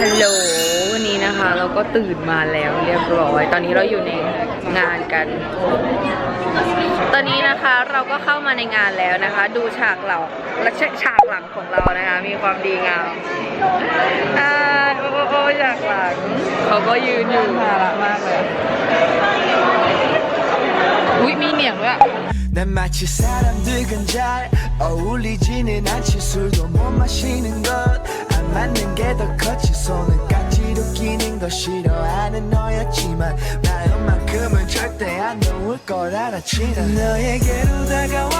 ฮัลโหลวันนี้นะคะเราก็ตื่นมาแล้วเรียบร้อยตอนนี้เราอยู่ในงานกันตอนนี้นะคะเราก็เข้ามาในงานแล้วนะคะดูฉากเราและฉากหลังของเรานะคะมีความดีงามโอ้ฉากหลังเขาก็ยืนอยู่น่ารักมากเลยอุ๊ยมีเหนียงด้วย난 마치 사람들과 잘 어울리지는 않지 술도 못 마시는 것 안 맞는 게 더 컸지 손은 깍지로 끼는 거 싫어하는 너였지만 마음만큼은 절대 안 놓을 걸 알았지 난 너에게로 다가와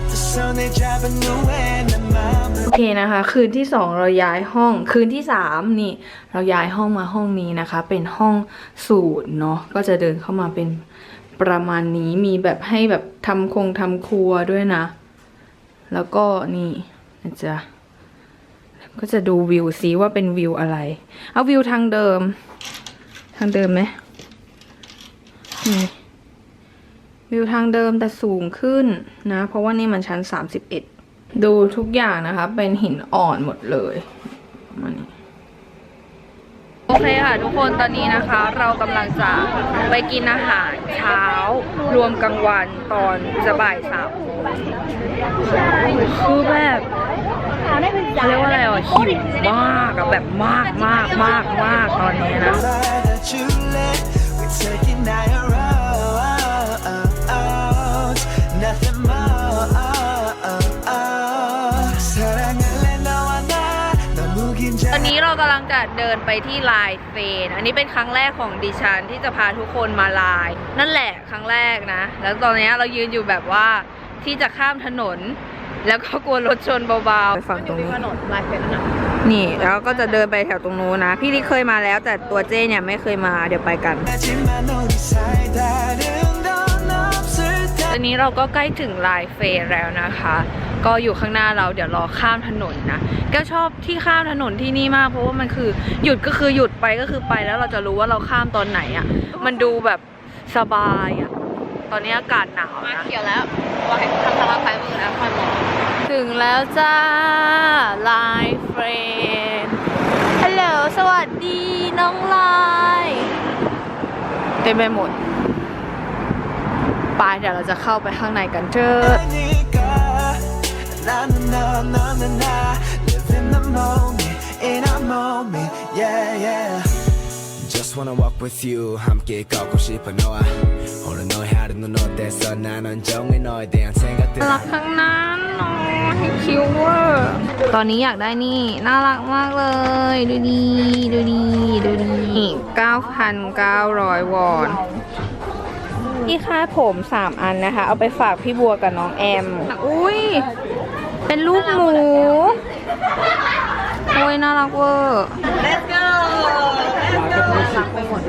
두 손을 잡은 후에 난 마음을 โอเคนะคะคืนที่2เราย้ายห้องคืนที่3นี่เราย้ายห้องมาห้องนี้นะคะเป็นห้องสูตรเนาะก็จะเดินเข้ามาเป็นประมาณนี้มีแบบให้แบบทำครัวด้วยนะแล้วก็นี่นะจ๊ะก็จะดูวิวซิว่าเป็นวิวอะไรเอาวิวทางเดิมไหมนี่วิวทางเดิมแต่สูงขึ้นนะเพราะว่านี่มันชั้น31ดูทุกอย่างนะคะเป็นหินอ่อนหมดเลยมานี่โอเคค่ะทุกคนตอนนี้นะคะเรากำลังจะไปกินอาหารเช้ารวมกลางวันตอนจะบ่าย3 โมงคือแบบเรียกว่าอะไรอ่ะหิวมากอะแบบมากตอนนี้นะตอนนี้เรากำลังจะเดินไปที่ลายเฟนอันนี้เป็นครั้งแรกของดิฉันที่จะพาทุกคนมาลายนั่นแหละครั้งแรกนะแล้วตอนนี้เรายืนอยู่แบบว่าที่จะข้ามถนนแล้วก็กลัวรถชนเบาๆไปฝั่งตรงนี้ลายเฟนนี่แล้วก็จะเดินไปแถวตรงนู้นนะพี่ลิเคยมาแล้วแต่ตัวเจ้เนี่ยไม่เคยมาเดี๋ยวไปกันตอนนี้เราก็ใกล้ถึงลายเฟนแล้วนะคะก็อยู่ข้างหน้าเราเดี๋ยวรอข้ามถนนนะก็ชอบที่ข้ามถนนที่นี่มากเพราะว่ามันคือหยุดก็คือหยุดไปก็คือไปแล้วเราจะรู้ว่าเราข้ามตอนไหนอ่ะมันดูแบบสบายอ่ะตอนนี้อากาศหนาวนะเขียวแล้วว่าให้ทำสลับซ้ายมือแล้วค่อยมองถึงแล้วจ้าลายเฟรนฮัลโหลสวัสดีน้องลายเต็มไปหมดไปเดี๋ยวเราจะเข้าไปข้างในกันเถอะJust wanna walk with you 함께 걷고 싶어 너와 오늘 너의 하루는 어땠어 난 온종일 너에 대한 생각들 รักทั้งนั้นน้อยคิวเวอร์ตอนนี้อยากได้นี่น่ารักมากเลยดูดี9,900 วอนนี่ค่าผม3 อันนะคะเอาไปฝากพี่บัวกับน้องแอมอุ้ยเป็นลูกหมูโอ้ยน่ารักเวอร์ Let's go รักไปหมด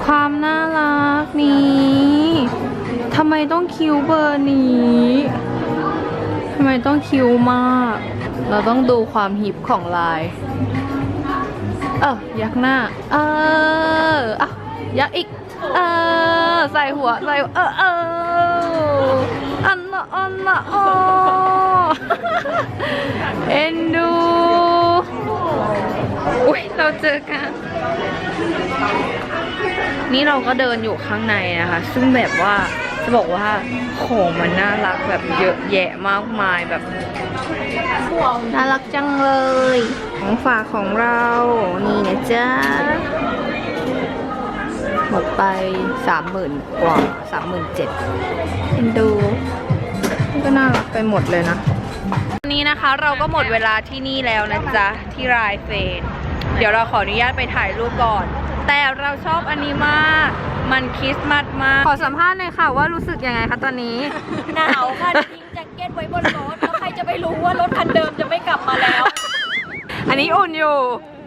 ความน่ารักนี้ทำไมต้องคิ้วเบอร์นี้ทำไมต้องคิ้วมากเราต้องดูความฮิปของลายยักหน้ายักอีกใส่หัวใส่อันละเอ็นดูอุ้ยเราเจอกันนี่เราก็เดินอยู่ข้างในนะคะซึ่งแบบว่าจะบอกว่าของมันน่ารักแบบเยอะแยะมากมายแบบน่ารักจังเลยของฝากของเรานี่นะจ๊ะหมดไป 30,000 กว่า 37,000 เอ็นดูก็น่ารักไปหมดเลยนะวันนี้นะคะเราก็หมดเวลาที่นี่แล้วนะจ๊ะที่รายเฟนเดี๋ยวเราขออนุญาตไปถ่ายรูปก่อนแต่เราชอบอันนี้มากมันคริสต์มาสมากขอสัมภาษณ์หน่อยค่ะว่ารู้สึกยังไงคะตอนนี้หนาวค่ะทิ้งแจ็คเก็ตไว้บนรถแล้วใครจะไปรู้ว่ารถคันเดิมจะไม่กลับมาแล้วอันนี้อุ่นอยู่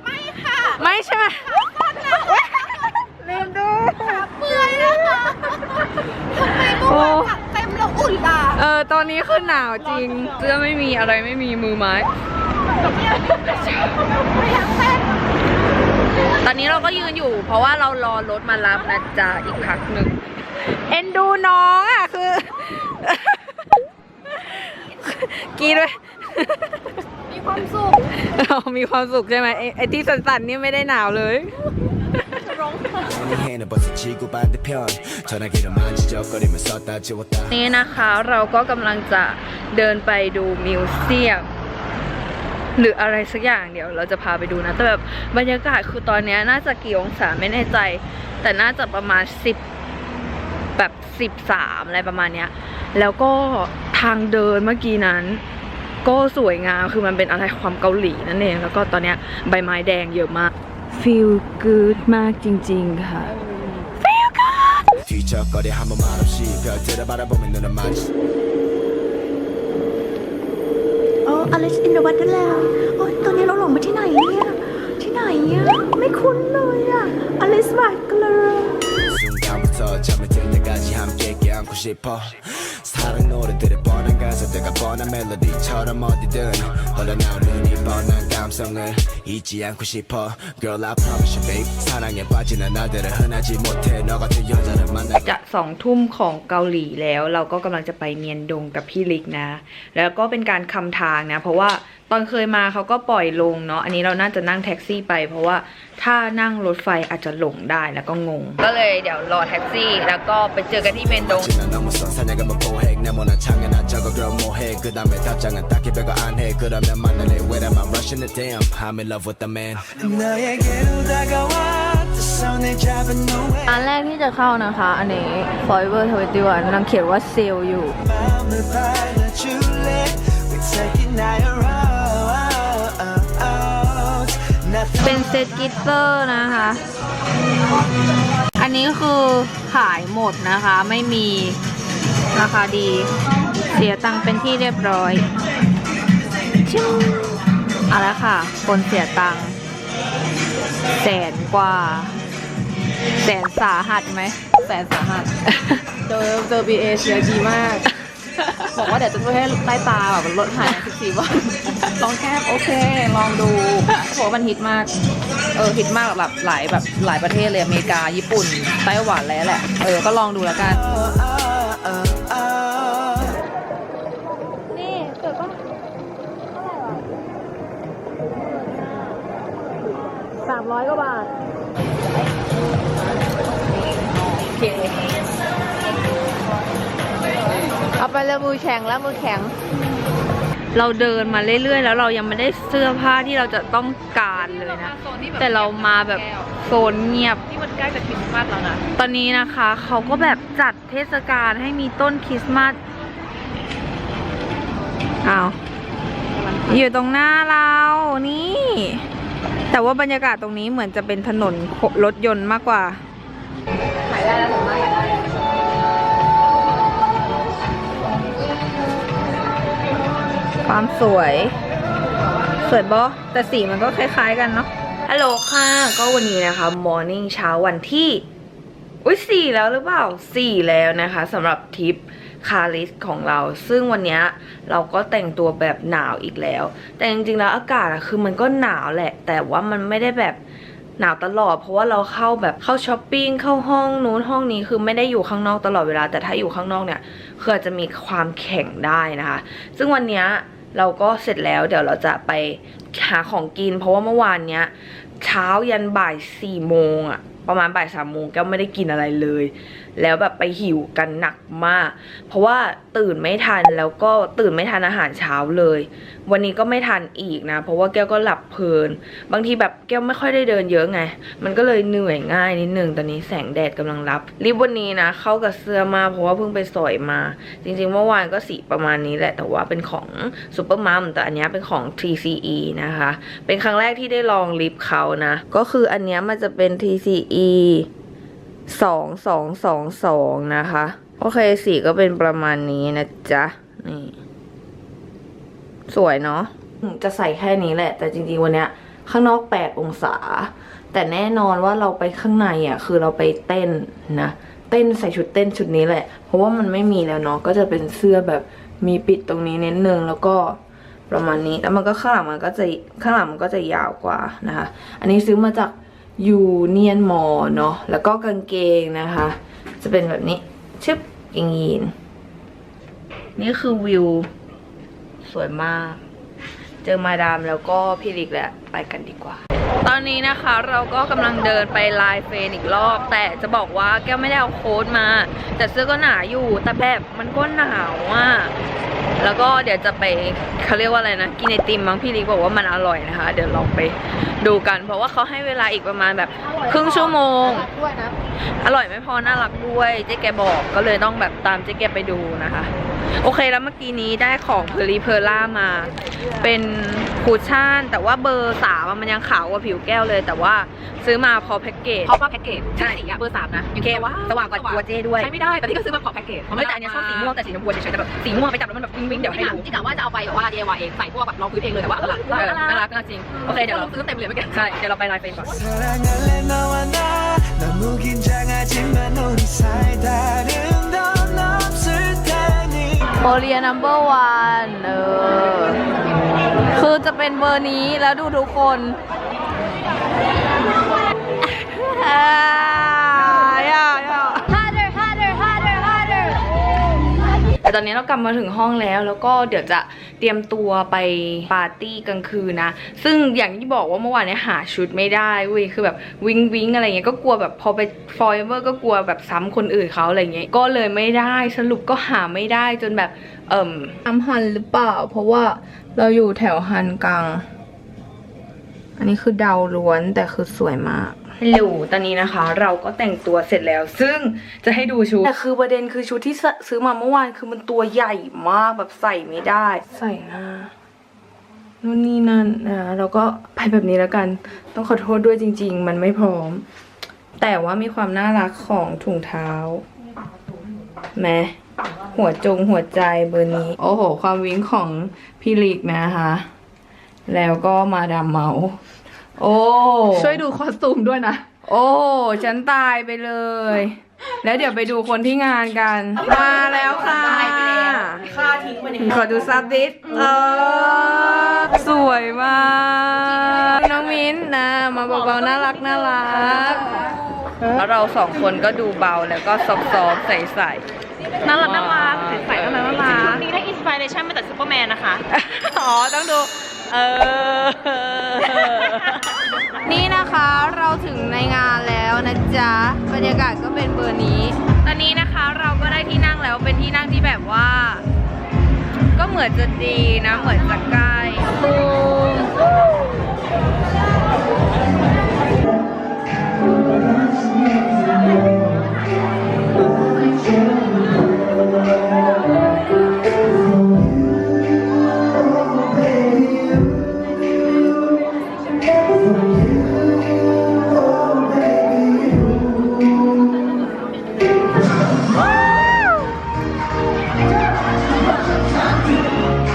ไม่ค่ะไม่ใช่ไหมลืมดูเปื่อยนะคะทำไมเมื่อวานถักเต็มแล้วอุ่นอ่ะตอนนี้คือหนาวจริงเสื้อไม่มีอะไรไม่มีมือไม้ตอนนี้เราก็ยืนอยู่เพราะว่าเรารอรถมารับนะจ๊ะอีกพักหนึ่งเอ็นดูน้องอ่ะคือ กรีดด้วย มีความสุข มีความสุขใช่ไหมไอ้ที่สั่นๆนี่ไม่ได้หนาวเลย ร้องไห้ 해는 벌써 지구 반대편 전화기를 만지작거리며 썼다 지웠다 นี่นะคะเราก็กำลังจะเดินไปดูมิวเซียมหรืออะไรสักอย่างเดี๋ยวเราจะพาไปดูนะแต่แบบบรรยากาศคือตอนนี้น่าจะกี่องศาไม่แน่ใจแต่น่าจะประมาณ10แบบ13อะไรประมาณเนี้ยแล้วก็ทางเดินเมื่อกี้นั้นก็สวยงามคือมันเป็นอะไรความเกาหลีนั่นเองแล้วก็ตอนเนี้ยใบไม้แดงเยอะมาก feel good มากจริงๆค่ะ feel good 뒤척거리 한번 말없이 별들을 바라보며 눈을 마주 โอ้อลิซอินเดอะวันเดอร์แลนด์โอ้ยตอนนี้เราหลงมาที่ไหนเนี่ยที่ไหนอะไม่คุ้นเลยอะอลิซมากันเลย 순간부터 잠이 들 때까지 함께 껴안고 싶어 사랑 노래들의 뻔한 가사들과 뻔한 멜로디처럼 어디든 흘러나온 눈이 뻔한 감성을 잊지 않고 싶어 Girl I promise you babe 사랑에 빠지는 나들을 흔하지 못해 너 같은 여자를 만나 จะ2 ทุ่มของเกาหลีแล้วเราก็กำลังจะไปเมียนดงกับพี่ลิกนะแล้วก็เป็นการคำทางนะเพราะว่าตอนเคยมาเขาก็ปล่อยลงเนาะอันนี้เราน่าจะนั่งแท็กซี่ไปเพราะว่าถ้านั่งรถไฟอาจจะหลงได้แล้วก็งงก็เลยเดี๋ยวรอแท็กซี่แล้วก็ไปเจอกันที่เมียนดง 지난 넘어서 사냥감은 포획 네모난 창에나 적어 그럼 뭐해 그 다음에 답장은 딱히 별거 안해 그러면 만날래 When I'm rushing it damn I'm in love with the man 너에게로 다가와 두 손을 잡은 너의 อันแรกที่จะเข้านะคะอันนี้ Forever 21นางเขียนว่าเซลอยู่ 마음을 받아줄래 We take it now you're out เป็นเซตกิตเตอร์นะคะ อันนี้คือขายหมดนะคะ ไม่มีราคาดี เสียตังค์เป็นที่เรียบร้อยชิงเอาละค่ะ คนเสียตังค์แสนกว่า แสนสาหัสไหม แสนสาหัส เจอ BA เชียร์ดีมาก บอกว่าเดี๋ยวจะช่วยให้ใต้ตาแบบลดหาย14 วัน ลองแค่โอเค ลองดูเพราะว่ามันฮิตมาก ฮิตมากแบบหลายประเทศเลยอเมริกา ญี่ปุ่น ไต้หวันอะไรแหละ ก็ลองดูแล้วกัน นี่เกิดว่า300 กว่าบาท เอาไปเลยมือแข็งแล้วมือแข็ง เราเดินมาเรื่อยๆแล้วเรายังไม่ได้เสื้อผ้าที่เราจะต้องการเลยนะ แต่เรามาแบบโซนเงียบ นี่มันใกล้จะคริสต์มาสแล้วนะ ตอนนี้นะคะเขาก็แบบจัดเทศกาลให้มีต้นคริสต์มาสอ้าวอยู่ตรงหน้าเรานี่ แต่ว่าบรรยากาศตรงนี้เหมือนจะเป็นถนนรถยนต์มากกว่าถ่ายได้แล้วถ่ายได้ความสวยบอแต่สีมันก็คล้ายๆกันเนาะฮัลโหลค่ะก็วันนี้นะคะมอร์นิ่งเช้าวันที่4แล้วหรือเปล่า4แล้วนะคะสำหรับทริปคาริสของเราซึ่งวันนี้เราก็แต่งตัวแบบหนาวอีกแล้วแต่จริงๆแล้วอากาศอะคือมันก็หนาวแหละแต่ว่ามันไม่ได้แบบหนาวตลอดเพราะว่าเราเข้าช้อปปิ้งเข้าห้องนู้นห้องนี้คือไม่ได้อยู่ข้างนอกตลอดเวลาแต่ถ้าอยู่ข้างนอกเนี่ยคืออาจจะมีความแข็งได้นะคะซึ่งวันนี้เราก็เสร็จแล้วเดี๋ยวเราจะไปหาของกินเพราะว่าเมื่อวานเนี้ยเช้ายันบ่าย4 โมงอะประมาณบ่าย3 โมงก็ไม่ได้กินอะไรเลยแล้วแบบไปหิวกันหนักมากเพราะว่าตื่นไม่ทันแล้วก็ตื่นไม่ทันอาหารเช้าเลยวันนี้ก็ไม่ทันอีกนะเพราะว่าแก้วก็หลับเพลินบางทีแบบแก้วไม่ค่อยได้เดินเยอะไงมันก็เลยเหนื่อยง่ายนิดนึงตอนนี้แสงแดดกำลังรับรีบวันนี้นะเข้ากับเสื้อมาเพราะว่าเพิ่งไปสอยมาจริงๆเมื่อวานก็สีประมาณนี้แหละแต่ว่าเป็นของซูเปอร์มัมแต่อันนี้เป็นของ TCE นะคะเป็นครั้งแรกที่ได้ลองลิปเขานะก็คืออันนี้มันจะเป็น TCE 2222นะคะโอเคสีก็เป็นประมาณนี้นะจ๊ะนี่สวยเนาะจะใส่แค่นี้แหละแต่จริงๆวันเนี้ยข้างนอก8 องศาแต่แน่นอนว่าเราไปข้างในอ่ะคือเราไปเต้นนะเต้นใส่ชุดเต้นชุดนี้แหละเพราะว่ามันไม่มีแล้วเนาะก็จะเป็นเสื้อแบบมีปิดตรงนี้นิดนึงแล้วก็ประมาณนี้แล้วมันก็ข้างหลังมันก็จะยาวกว่านะคะอันนี้ซื้อมาจากยูเนียนมอลเนาะแล้วก็กางเกงนะคะจะเป็นแบบนี้ชึบอย่างงี้นี่คือวิว สวยมาก เจอมาดามแล้วก็พี่ลิกแล้วไปกันดีกว่า ตอนนี้นะคะเราก็กำลังเดินไปไลน์เฟนอีกรอบแต่จะบอกว่าแก้วไม่ได้เอาโค้ทมาแต่เสื้อก็หนาอยู่แต่แบบมันก็หนาวอ่ะแล้วก็เดี๋ยวจะไปเขาเรียกว่าอะไรนะกินไอติมมั้งพี่ลิกบอกว่ามันอร่อยนะคะเดี๋ยวลองไปดูกันเพราะว่าเขาให้เวลาอีกประมาณแบบครึ่งชั่วโมงอร่อยไม่พอน่ารักด้วยเจ๊แกบอกก็เลยต้องแบบตามเจ๊แกไปดูนะคะโอเคแล้วเมื่อกี้นี้ได้ของเพอร์ลีเพอร์ล่ามาเป็นคูชั่นแต่ว่าเบอร์3มันยังขาวกว่าผิวแก้วเลยแต่ว่าซื้อมาพอแพ็กเกจ เพราะว่าแพ็กเกจใช่สีอะเบอร์3นะอยู่ โอเคว่าสว่างกว่าตัวเจ๊ด้วย ใช้ไม่ได้แต่นี่ก็ซื้อมาพอแพ็กเกจ แต่อันนี้ชอบสีม่วงแต่สีชมพูเฉยๆแต่แบบสีม่วงไปจับแล้วมันแบบวิ้งๆเดี๋ยวให้ดู ที่กะว่าจะเอาไปแบบว่า DIY เองใส่พวกแบบรองพื้นเองเลยแต่ว่าน่ารักจริงโอเคเดี๋ยวเรา ซื้อเต็มเลยเมื่อกี้ ใช่เดี๋ยวเราไปไลน์เฟนก่อน 사랑할래 너와 나 너무 긴장하지만 우리 사이 다른 건 없을 테니 โอเลียนัมเบอร์วันคือจะเป็นเบอร์นี้แล้วดูทุกคนแต่ตอนนี้เรากลับมาถึงห้องแล้วก็เดี๋ยวจะเตรียมตัวไปปาร์ตี้กลางคืนนะซึ่งอย่างที่บอกว่าเมื่อวานนี้หาชุดไม่ได้เว้ยคือแบบวิงอะไรเงี้ยก็กลัวแบบพอไป forever ก็กลัวแบบซ้ำคนอื่นเขาอะไรเงี้ยก็เลยไม่ได้สรุปก็หาไม่ได้จนแบบซ้ำฮันหรือเปล่าเพราะว่าเราอยู่แถวฮันกังอันนี้คือเดาล้วนแต่คือสวยมากฮัลโหลตอนนี้นะคะเราก็แต่งตัวเสร็จแล้วซึ่งจะให้ดูชุดแต่คือประเด็นคือชุดที่ซื้อมาเมื่อวานคือมันตัวใหญ่มากแบบใส่ไม่ได้ใส่หน้านู่นนี่นั่นเราก็ไปแบบนี้แล้วกันต้องขอโทษด้วยจริงๆมันไม่พร้อมแต่ว่ามีความน่ารักของถุงเท้าแม้หัวใจเบอร์นี้โอ้โหความวิ้งของพี่ลิกนะคะแล้วก็มาดามเมาส์โอ้ช่วยดูคอสตูมด้วยนะโอ้ฉันตายไปเลย แล้วเดี๋ยวไปดูคนที่งานกันมาแล้วค่ะค่าทิ้งไปขอดูซับดิสสวยมากน้องมิ้นนะมาเบาๆน่ารักแล้วเราสองคนก็ดูเบาแล้วก็ซอฟๆใสๆน่ารักใสๆน่ารักชุดนี้ได้อินสปิเรชันมาจากซูเปอร์แมนนะคะอ๋อต้องดูนี่นะคะเราถึงในงานแล้วนะจ๊ะบรรยากาศก็เป็นเบอร์นี้ตอนนี้นะคะเราก็ได้ที่นั่งแล้วเป็นที่นั่งที่แบบว่าก็เหมือนจะดีนะเหมือนจะใกล้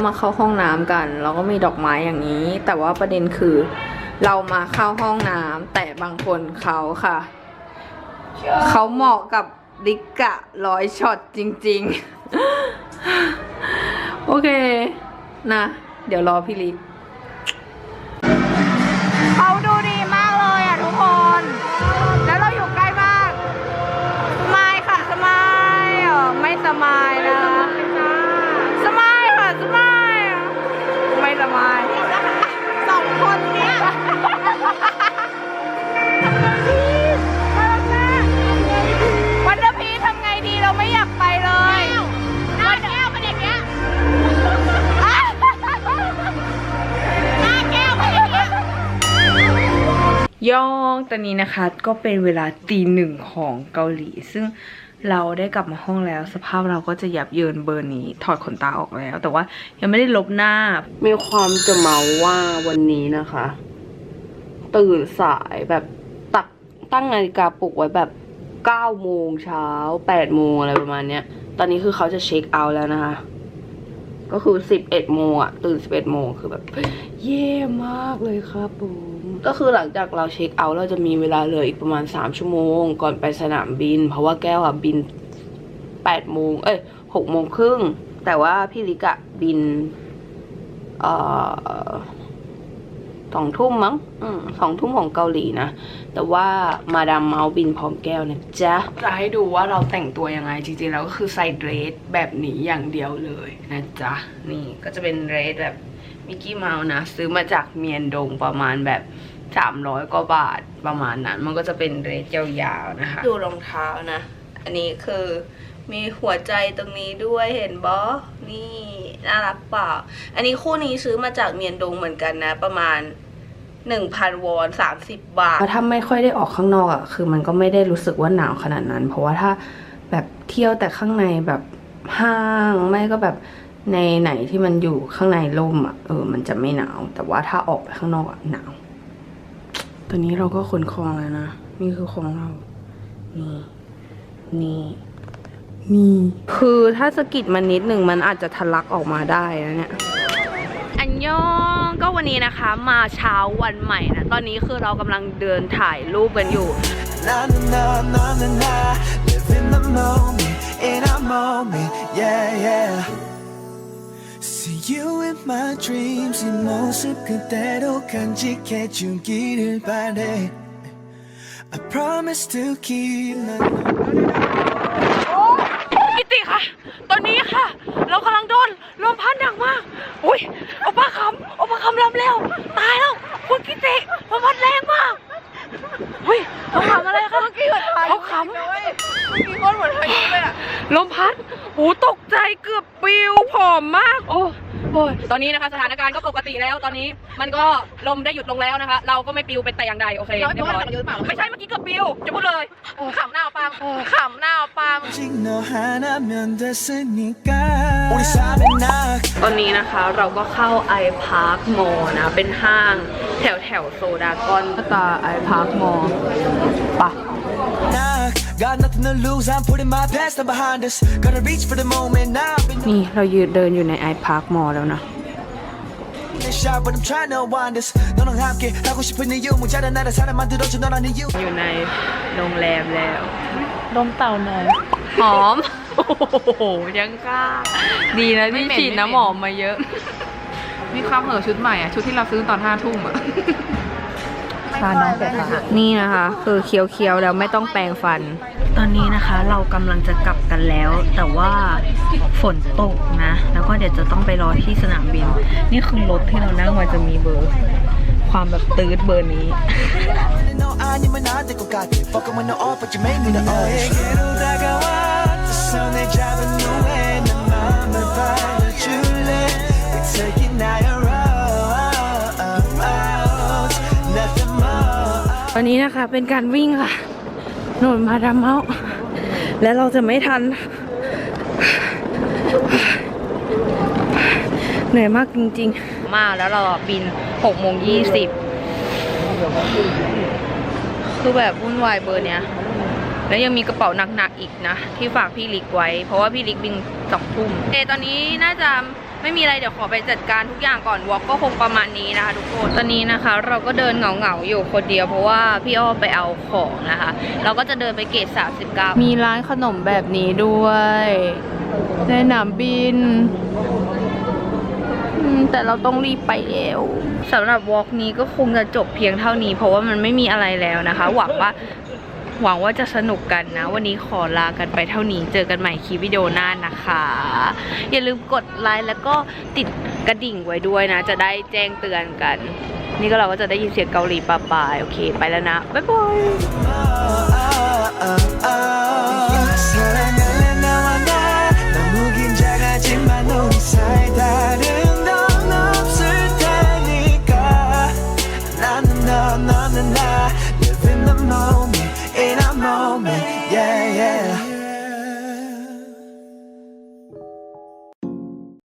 มาเข้าห้องน้ำกันแล้วก็มีดอกไม้อย่างนี้แต่ว่าประเด็นคือเรามาเข้าห้องน้ำแต่บางคนเขาค่ะเขาเหมาะกับลิกะ100 ช็อตจริงๆโอเคนะเดี๋ยวรอพี่ลิกเขาดูดีมากเลยอ่ะทุกคนแล้วเราอยู่ใกล้มากสมายค่ะสมายไม่สมายนะสมายค่ะสมายไม่สมายสองคนเนี้ยวันเดอร์พีทำไงดีเราไม่อยากไปเลยหน้าแก้วเป็นอย่างเงี้ยหน้าแก้วเป็นอย่างเงี้ยย่องตอนนี้นะคะก็เป็นเวลาตี 1ของเกาหลีซึ่งเราได้กลับมาห้องแล้วสภาพเราก็จะยับเยินเบอร์นี้ถอดขนตาออกแล้วแต่ว่ายังไม่ได้ลบหน้ามีความจะเมาว่าวันนี้นะคะตื่นสายแบบตั้งนาฬิกาปลุกไว้แบบ9 โมงเช้า8 โมงอะไรประมาณเนี้ยตอนนี้คือเขาจะเช็คเอาท์แล้วนะคะก็คือ11 โมงอะตื่น11 โมงคือแบบเย่มากเลยครับผมก็คือหลังจากเราเช็คเอาท์เราจะมีเวลาเหลืออีกประมาณ3 ชั่วโมงก่อนไปสนามบินเพราะว่าแก้วอะบิน8 โมง6 โมงครึ่งแต่ว่าพี่ลิกะบิน 2 ทุ่มมั้ง2 ทุ่มของเกาหลีนะแต่ว่ามาดามเมาส์บินพร้อมแก้วนะจ๊ะจะให้ดูว่าเราแต่งตัวยังไงจริงๆแล้วก็คือใส่เดรสแบบนี้อย่างเดียวเลยนะจ๊ะนี่ก็จะเป็นเดรสแบบมิกกี้เมาส์นะซื้อมาจากเมียนดงประมาณแบบ300 กว่าบาทประมาณนั้นมันก็จะเป็นเดรสยาวๆนะคะดูรองเท้านะอันนี้คือมีหัวใจตรงนี้ด้วยเห็นบอนี่น่ารักเปล่าอันนี้คู่นี้ซื้อมาจากเมียนดงเหมือนกันนะประมาณ 1,000 วอน30 บาทถ้าไม่ค่อยได้ออกข้างนอกอ่ะคือมันก็ไม่ได้รู้สึกว่าหนาวขนาดนั้นเพราะว่าถ้าแบบเที่ยวแต่ข้างในแบบห้างไม่ก็แบบในไหนที่มันอยู่ข้างในร่มอ่ะมันจะไม่หนาวแต่ว่าถ้าออกไปข้างนอกอ่ะหนาวตอนนี้เราก็ขนของแล้วนะนี่คือของเรานี่คือถ้าสะกิดมันนิดหนึ่งมันอาจจะทะลักออกมาได้นะเนี่ยอันยองก็วันนี้นะคะมาเช้าวันใหม่นะตอนนี้คือเรากำลังเดินถ่ายรูปกันอยู่ Live in the moment, in our moment, yeah, yeah. See you in my dreams, 이 모습 그대로 간직해주기를 바래. I promise to keep my. กิติค่ะตอนนี้ค่ะเรากำลังโดนลมพัดหนักมากอุ้ยเอาปลาคำลำแล้วตายแล้วคุณกิติลมพัดแรงมากอุ้ยเขาขำอะไรคะเขาขำคนเหมือนพายุเลยอะลมพัดโอ้ตกใจเกือบปิวผอมมากโอ้ยตอนนี้นะคะสถานการณ์ก็ปกติแล้วตอนนี้มันก็ลมได้หยุดลงแล้วนะคะเราก็ไม่ปิวเป็นแต่อย่างใดโอเคเรียบร้อยไม่ใช่เมื่อกี้เกือบปิวจะพูดเลยขำหน้าปามขำหน้าปามตอนนี้นะคะเราก็เข้าไอพาร์คมอลล์นะเป็นห้างแถวโซดากอนตาไอพาร์คมอลล์ปะนี่เราเดินอยู่ในไอพาร์คมอลล์แล้วนะอยู่ในโรงแรมแล้วลมเต่าหน่อย หอมโอ้โหยังกล้าดีนะที่ฉีดน้ำหอมมาเยอะมีความเหอะชุดใหม่อ่ะชุดที่เราซื้อตอน5 ทุ่มอ่ะพาน้องไปค่ะนี่นะคะคือเคี้ยวๆแล้วไม่ต้องแปรงฟันตอนนี้นะคะเรากำลังจะกลับกันแล้วแต่ว่าฝนตกนะแล้วก็เดี๋ยวจะต้องไปรอที่สนามบินนี่คือรถที่เรานั่งมาจะมีเบอร์ความแบบตืดเบอร์นี้วันนี้นะคะเป็นการวิ่งค่ะหนุนมาดามเมาส์และเราจะไม่ทันเหนื่อยมากจริงๆมาแล้วเราบิน6:20คือแบบวุ่นวายเบอร์เนี้ยแล้วยังมีกระเป๋าหนักๆอีกนะที่ฝากพี่ลิกไว้เพราะว่าพี่ลิกบิน2 ทุ่มตอนนี้น่าจะไม่มีอะไรเดี๋ยวขอไปจัดการทุกอย่างก่อนวอล์กก็คงประมาณนี้นะคะทุกคนตอนนี้นะคะเราก็เดินเหงาๆอยู่คนเดียวเพราะว่าพี่อ้อไปเอาของนะคะเราก็จะเดินไปเกต39มีร้านขนมแบบนี้ด้วยในสนามบินแต่เราต้องรีบไปแล้วสำหรับวอล์กนี้ก็คงจะจบเพียงเท่านี้เพราะว่ามันไม่มีอะไรแล้วนะคะหวังว่าจะสนุกกันนะวันนี้ขอลากันไปเท่านี้เจอกันใหม่คลิปวิดีโอหน้านะคะอย่าลืมกดไลค์แล้วก็ติดกระดิ่งไว้ด้วยนะจะได้แจ้งเตือนกันนี่ก็เราก็จะได้ยินเสียงเกาหลีปะปายโอเคไปแล้วนะบ๊ายบาย